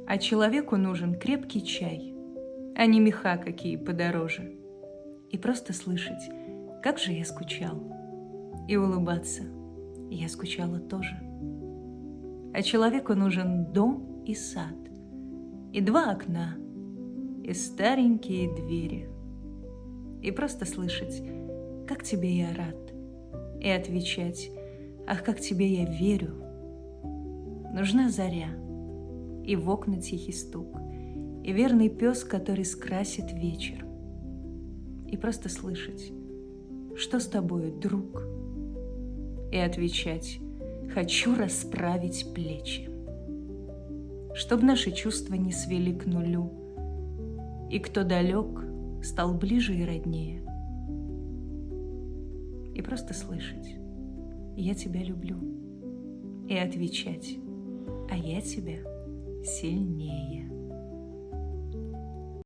А человеку нужен крепкий чай, а не меха какие подороже. И просто слышать, как же я скучал, и улыбаться я скучала тоже. А человеку нужен дом и сад, и два окна, и старенькие двери. И просто слышать, как тебе я рад, и отвечать, ах, как тебе я верю. Нужна заря, и в окна тихий стук, и верный пес, который скрасит вечер. И просто слышать, что с тобою, друг, и отвечать, хочу расправить плечи, чтоб наши чувства не свели к нулю, и кто далек, стал ближе и роднее. И просто слышать, я тебя люблю, и отвечать, а я тебя сильнее.